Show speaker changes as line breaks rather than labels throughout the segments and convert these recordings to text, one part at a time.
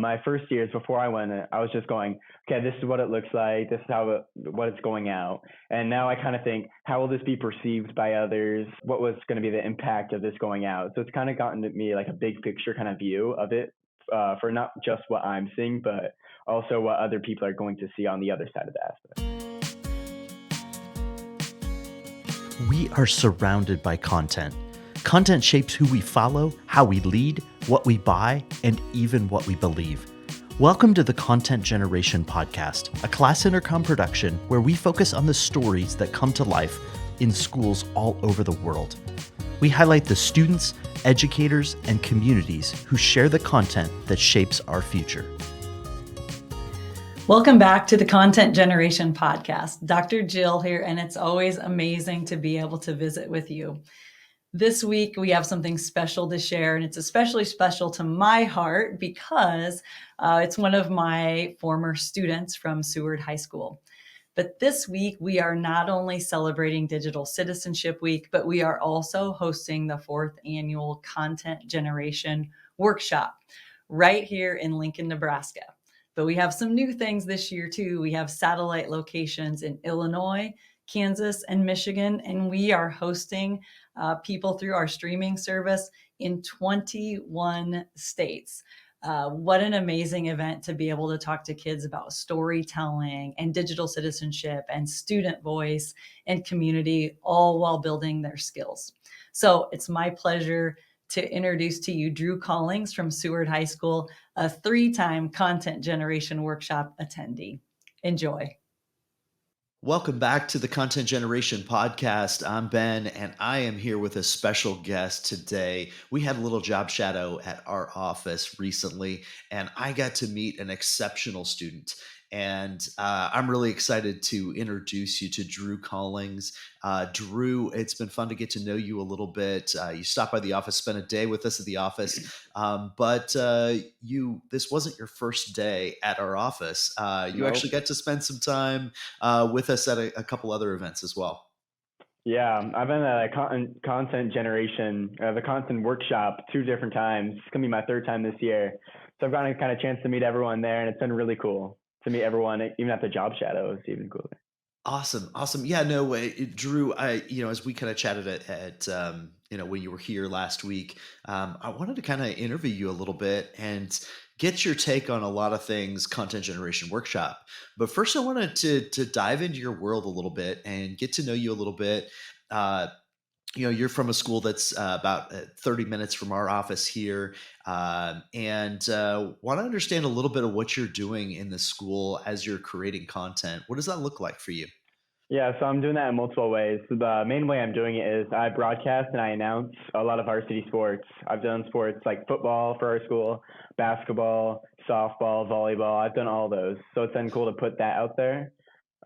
my first years before I went, I was just going, okay, this is what it looks like. This is what it's going out. And now I kind of think, how will this be perceived by others? What was going to be the impact of this going out? So it's kind of gotten to me like a big picture kind of view of it for not just what I'm seeing, but also what other people are going to see on the other side of the aspect.
We are surrounded by content. Content shapes who we follow, how we lead, what we buy, and even what we believe. Welcome to the Content Generation Podcast, a class intercom production where we focus on the stories that come to life in schools all over the world. We highlight the students, educators, and communities who share the content that shapes our future.
Welcome back to the Content Generation Podcast. Dr. Jill here, and it's always amazing to be able to visit with you. This week, we have something special to share, and it's especially special to my heart because it's one of my former students from Seward High School. But this week, we are not only celebrating Digital Citizenship Week, but we are also hosting the 4th annual Content Generation Workshop right here in Lincoln, Nebraska. But we have some new things this year too. We have satellite locations in Illinois, Kansas, and Michigan, and we are hosting people through our streaming service in 21 states. What an amazing event to be able to talk to kids about storytelling and digital citizenship and student voice and community, all while building their skills. So it's my pleasure to introduce to you Drew Collings from Seward High School, a 3-time Content Generation Workshop attendee. Enjoy.
Welcome back to the Content Generation Podcast. I'm Ben, and I am here with a special guest today. We had a little job shadow at our office recently, and I got to meet an exceptional student. And I'm really excited to introduce you to Drew Collings. Drew, it's been fun to get to know you a little bit. You stopped by the office, spent a day with us at the office, but this wasn't your first day at our office. You actually got to spend some time with us at a couple other events as well.
Yeah, I've been at a content generation, the content workshop 2 different times. It's going to be my 3rd time this year. So I've gotten a kind of chance to meet everyone there, and it's been really cool to meet everyone, even at the job shadow. It's even cooler.
Awesome. Yeah, no way. Drew, as we kind of chatted at when you were here last week, I wanted to kind of interview you a little bit and get your take on a lot of things Content Generation Workshop. But first, I wanted to dive into your world a little bit and get to know you a little bit. You're from a school that's about 30 minutes from our office here, and want to understand a little bit of what you're doing in the school as you're creating content. What does that look like for you?
Yeah, so I'm doing that in multiple ways. The main way I'm doing it is I broadcast and I announce a lot of varsity sports. I've done sports like football for our school, basketball, softball, volleyball. I've done all those. So it's been cool to put that out there.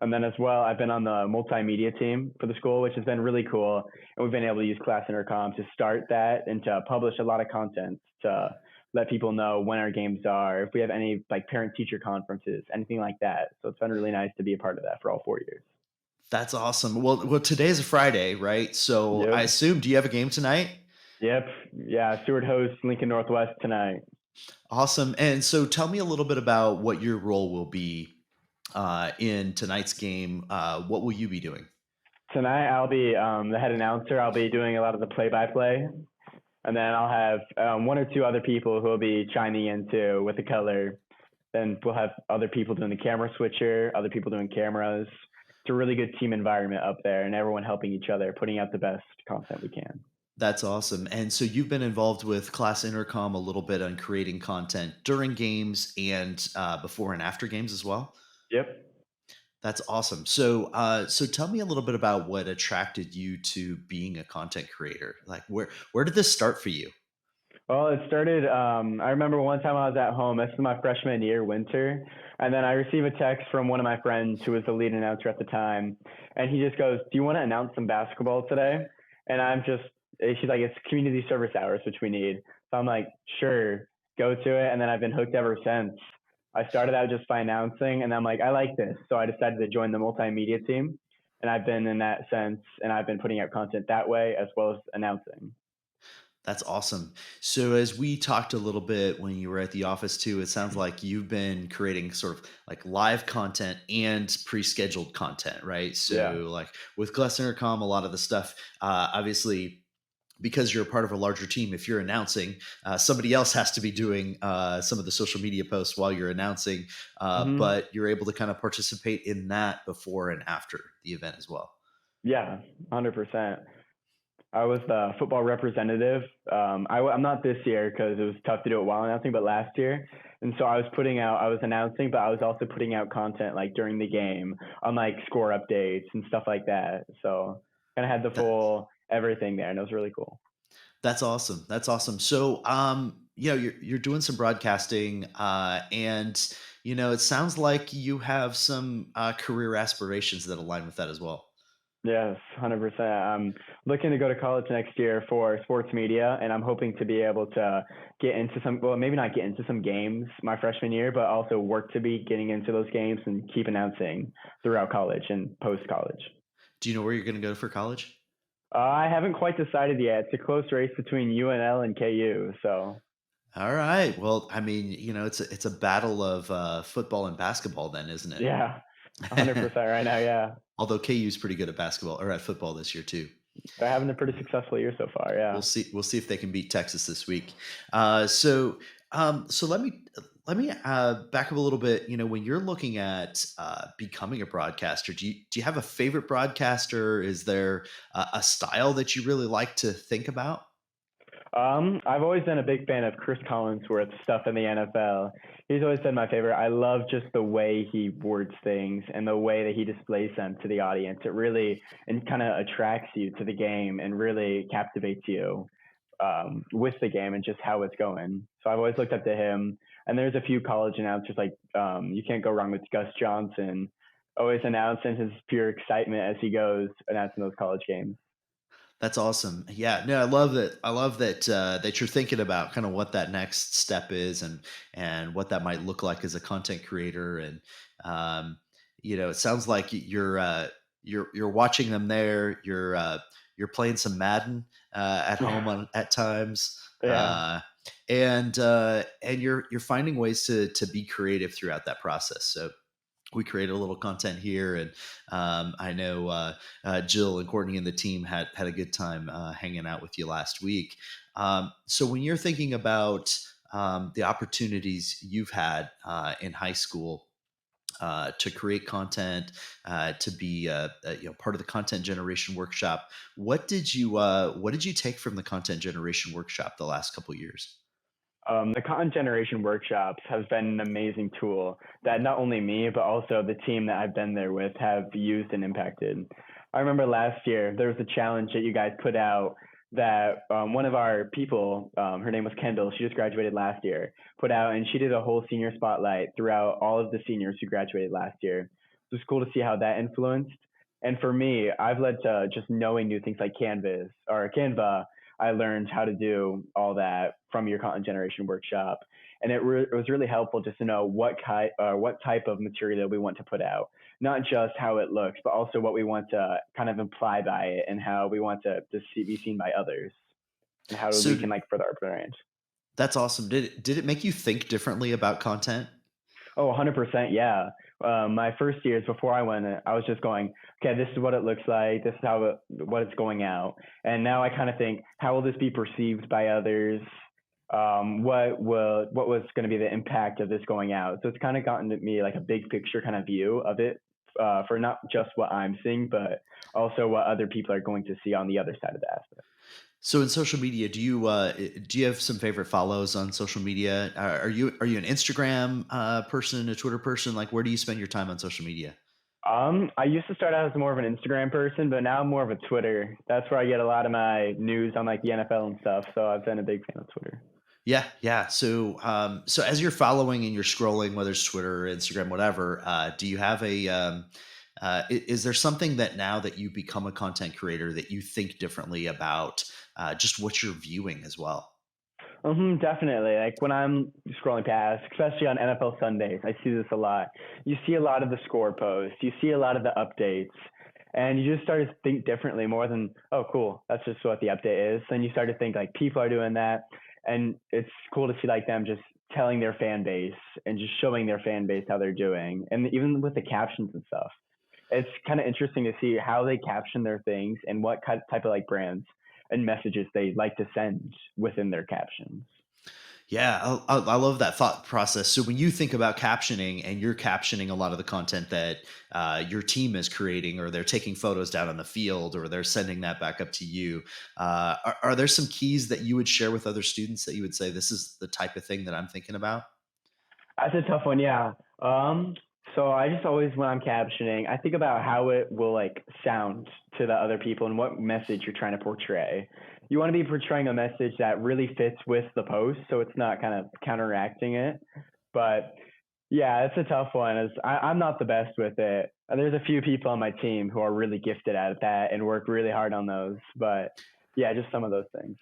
And then as well, I've been on the multimedia team for the school, which has been really cool. And we've been able to use class intercom to start that and to publish a lot of content to let people know when our games are, if we have any like parent-teacher conferences, anything like that. So it's been really nice to be a part of that for all 4 years.
That's awesome. Well, today's a Friday, right? So
Yep.
I assume, do you have a game tonight?
Yep. Yeah, Seward hosts Lincoln Northwest tonight.
Awesome. And so tell me a little bit about what your role will be in tonight's game. What will you be doing?
Tonight, I'll be the head announcer. I'll be doing a lot of the play-by-play. And then I'll have 1 or 2 other people who will be chiming in too with the color. Then we'll have other people doing the camera switcher, other people doing cameras. It's a really good team environment up there, and everyone helping each other, putting out the best content we can.
That's awesome. And so you've been involved with Class Intercom a little bit on creating content during games and before and after games as well?
Yep.
That's awesome. So tell me a little bit about what attracted you to being a content creator. Like where did this start for you?
Well, it started, I remember one time I was at home, this was my freshman year, winter, and then I received a text from one of my friends who was the lead announcer at the time, and he just goes, do you want to announce some basketball today? And she's like, it's community service hours, which we need. So I'm like, sure, go to it, and then I've been hooked ever since. I started out just by announcing, and I'm like, I like this, so I decided to join the multimedia team, and I've been in that sense, and I've been putting out content that way as well as announcing.
That's awesome. So as we talked a little bit when you were at the office too, it sounds like you've been creating sort of like live content and pre-scheduled content, right?
Yeah.
So like with Glass Intercom, a lot of the stuff, obviously because you're a part of a larger team, if you're announcing, somebody else has to be doing some of the social media posts while you're announcing,
hmm
but you're able to kind of participate in that before and after the event as well.
Yeah, 100%. I was the football representative. I'm not this year because it was tough to do it while announcing, but last year. And so I was announcing, but I was also putting out content like during the game on like score updates and stuff like that. So kind of had the
That,
full everything there, and it was really cool.
that's awesome. That's awesome. So, you're doing some broadcasting, and it sounds like you have some career aspirations that align with that as well.
Yes, 100%. I'm looking to go to college next year for sports media, and I'm hoping to be able to get into some, well, maybe not get into some games my freshman year, but also work to be getting into those games and keep announcing throughout college and post college.
Do you know where you're going to go for college?
I haven't quite decided yet. It's a close race between UNL and KU. So,
All right. Well, I mean, it's a battle of football and basketball, then, isn't
yeah,
it?
100% right now. Yeah.
Although KU's pretty good at basketball or at football this year too.
They're having a pretty successful year so far.
We'll
Yeah.
see. We'll see if they can beat Texas this week. So let me back up a little bit. When you're looking at becoming a broadcaster, do you have a favorite broadcaster? Is there a style that you really like to think about?
I've always been a big fan of Chris Collinsworth's stuff in the NFL. He's always been my favorite. I love just the way he words things and the way that he displays them to the audience. It really and kind of attracts you to the game and really captivates you with the game and just how it's going. So I've always looked up to him. And there's a few college announcers like you can't go wrong with Gus Johnson, always announcing his pure excitement as he goes announcing those college games.
That's awesome. Yeah, no, I love that. I love that that you're thinking about kind of what that next step is and what that might look like as a content creator. And um, it sounds like you're watching them there. You're playing some Madden at home at times,
Yeah.
and you're finding ways to be creative throughout that process. So we created a little content here, and I know Jill and Courtney and the team had a good time hanging out with you last week. So when you're thinking about the opportunities you've had in high school to create content, to be part of the content generation workshop, what did you take from the content generation workshop the last couple years?
The content generation workshops has been an amazing tool that not only me, but also the team that I've been there with have used and impacted. I remember last year there was a challenge that you guys put out that one of our people, her name was Kendall, she just graduated last year, put out and she did a whole senior spotlight throughout all of the seniors who graduated last year. It was cool to see how that influenced. And for me, I've led to just knowing new things like Canvas or Canva. I learned how to do all that from your content generation workshop. And it was really helpful just to know what type of material we want to put out, not just how it looks, but also what we want to kind of imply by it and how we want to be seen by others and how we
So
can like further our brand.
that's awesome. Did it make you think differently about content?
Oh, 100%. Yeah. My first years before I went, I was just going, okay, this is what it looks like. This is what it's going out. And now I kind of think, how will this be perceived by others? What was going to be the impact of this going out? So it's kind of gotten to me like a big picture kind of view of it for not just what I'm seeing, but also what other people are going to see on the other side of the aspect.
So in social media, do you have some favorite follows on social media? Are you an Instagram person, a Twitter person? Like, where do you spend your time on social media?
I used to start out as more of an Instagram person, but now I'm more of a Twitter. That's where I get a lot of my news on like the NFL and stuff. So I've been a big fan of Twitter.
Yeah, yeah. So as you're following and you're scrolling, whether it's Twitter, Instagram, whatever, do you have is there something that now that you become a content creator that you think differently about just what you're viewing as well?
Definitely. Like when I'm scrolling past, especially on NFL Sundays, I see this a lot. You see a lot of the score posts, you see a lot of the updates, And you just started to think differently more than, oh, cool, that's just what the update is. Then you start to think like people are doing that, and it's cool to see like them just telling their fan base and just showing their fan base how they're doing, and even with the captions and stuff. It's kind of interesting to see how they caption their things and what type of like brands and messages they like to send within their captions.
Yeah, I love that thought process. So when you think about captioning and you're captioning a lot of the content that your team is creating, or they're taking photos down on the field, or they're sending that back up to you, are there some keys that you would share with other students that you would say this is the type of thing that I'm thinking about?
That's a tough one, yeah. So I just always, when I'm captioning, I think about how it will like sound to the other people and what message you're trying to portray. You want to be portraying a message that really fits with the post, so it's not kind of counteracting it. But yeah, it's a tough one. As I'm not the best with it. There's a few people on my team who are really gifted at that and work really hard on those. But yeah, just some of those things.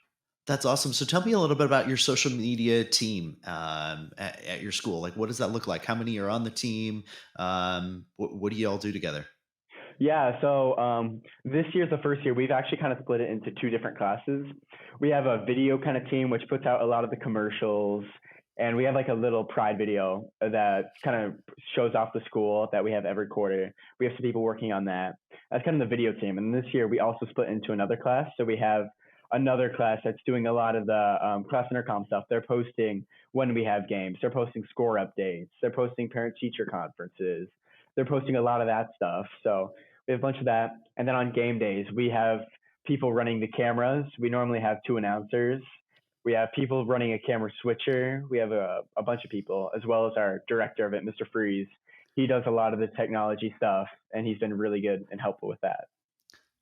That's awesome. So tell me a little bit about your social media team at your school. Like, what does that look like? How many are on the team? What do you all do together?
Yeah, so this year's the first year. We've actually kind of split it into two different classes. We have a video kind of team, which puts out a lot of the commercials, and we have like a little pride video that kind of shows off the school that we have every quarter. We have some people working on that. That's kind of the video team. And this year we also split into another class. So we have another class that's doing a lot of the class intercom stuff. They're posting when we have games. They're posting score updates. They're posting parent-teacher conferences. They're posting a lot of that stuff. So we have a bunch of that. And then on game days, we have people running the cameras. We normally have two announcers. We have people running a camera switcher. We have a bunch of people, as well as our director of it, Mr. Freeze. He does a lot of the technology stuff, and he's been really good and helpful with that.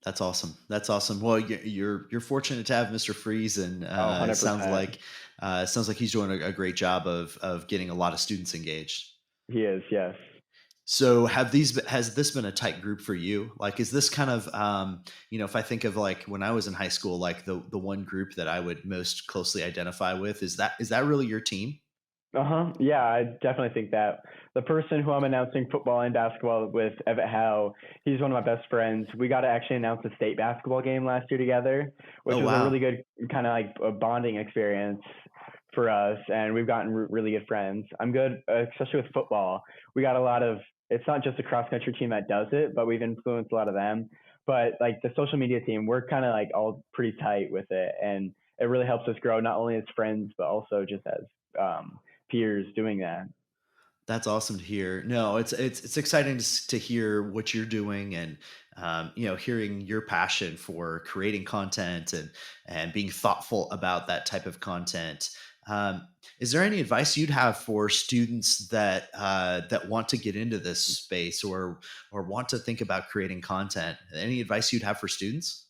That's awesome. That's awesome. Well, you're fortunate to have Mr. Freeze, and
Oh,
it sounds
100%.
like he's doing a great job of getting a lot of students engaged.
He is, yes.
So has this been a tight group for you? Like, is this kind of, if I think of like when I was in high school, like the one group that I would most closely identify with, is that really your team?
Uh-huh. Yeah, I definitely think that. The person who I'm announcing football and basketball with, Evan Howe, he's one of my best friends. We got to actually announce a state basketball game last year together, which
Oh,
was a really
wow.
good kind of like a bonding experience for us. And we've gotten really good friends. I'm good, especially with football. We got a lot of, it's not just a cross country team that does it, but we've influenced a lot of them. But like the social media team, we're kind of like all pretty tight with it. And it really helps us grow not only as friends, but also just as peers doing that.
That's awesome to hear. No, it's exciting to hear what you're doing, and hearing your passion for creating content and being thoughtful about that type of content. Um, is there any advice you'd have for students that want to get into this space, or want to think about creating content? Any advice you'd have for students?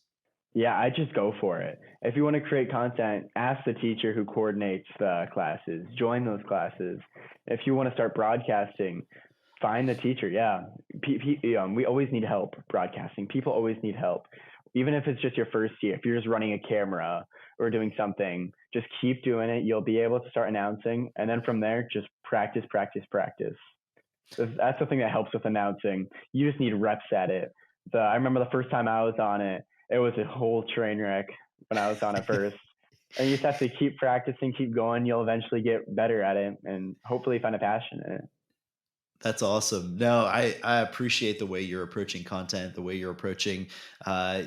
Yeah, I just go for it. If you want to create content, ask the teacher who coordinates the classes, join those classes. If you want to start broadcasting, find the teacher. Yeah. We always need help broadcasting. People always need help. Even if it's just your first year, if you're just running a camera or doing something, just keep doing it. You'll be able to start announcing. And then from there, just practice, practice, practice. That's the thing that helps with announcing. You just need reps at it. I remember the first time I was on it, it was a whole train wreck when I was on it first. And you just have to keep practicing, keep going. You'll eventually get better at it and hopefully find a passion in it.
That's awesome. No, I appreciate the way you're approaching content, the way you're approaching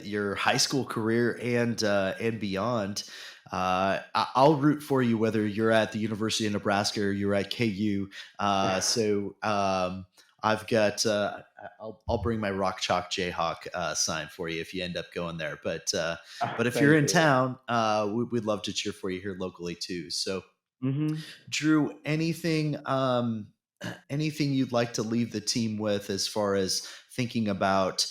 your high school career and beyond. I'll root for you whether you're at the University of Nebraska or you're at KU. I've got I'll bring my Rock Chalk Jayhawk sign for you if you end up going there. But if you're
Thank
in
you.
town, we'd love to cheer for you here locally too. So
Hmm.
Drew, anything you'd like to leave the team with as far as thinking about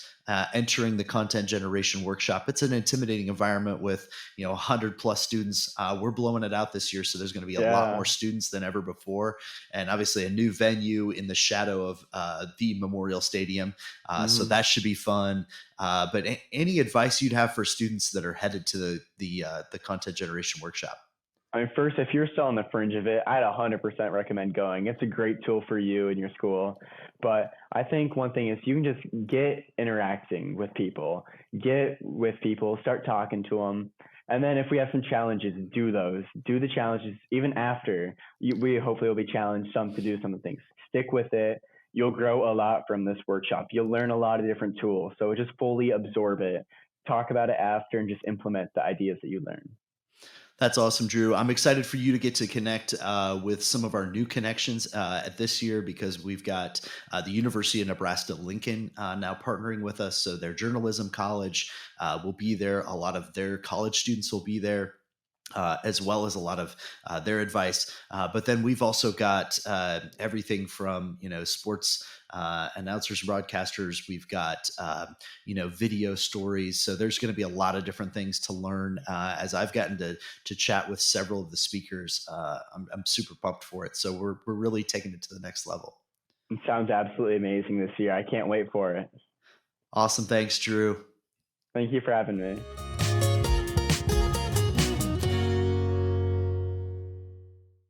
entering the content generation workshop? It's an intimidating environment with 100 plus students. We're blowing it out this year, so there's going to be a lot more
Yeah.
students than ever before, and obviously a new venue in the shadow of the Memorial Stadium. So
Hmm.
that should be fun. But any advice you'd have for students that are headed to the content generation workshop?
I mean, first, if you're still on the fringe of it, I'd 100% recommend going. It's a great tool for you and your school. But I think one thing is you can just get interacting with people, get with people, start talking to them. And then if we have some challenges, do those. Do the challenges even after. We hopefully will be challenged some to do some of the things. Stick with it. You'll grow a lot from this workshop. You'll learn a lot of different tools. So just fully absorb it. Talk about it after and just implement the ideas that you learn.
That's awesome, Drew. I'm excited for you to get to connect with some of our new connections at this year because we've got the University of Nebraska Lincoln now partnering with us. So their journalism college will be there. A lot of their college students will be there. As well as a lot of their advice, but then we've also got everything from sports announcers, broadcasters. We've got video stories. So there's going to be a lot of different things to learn. As I've gotten to chat with several of the speakers, I'm super pumped for it. So we're really taking it to the next level.
It sounds absolutely amazing this year. I can't wait for it.
Awesome, thanks, Drew.
Thank you for having me.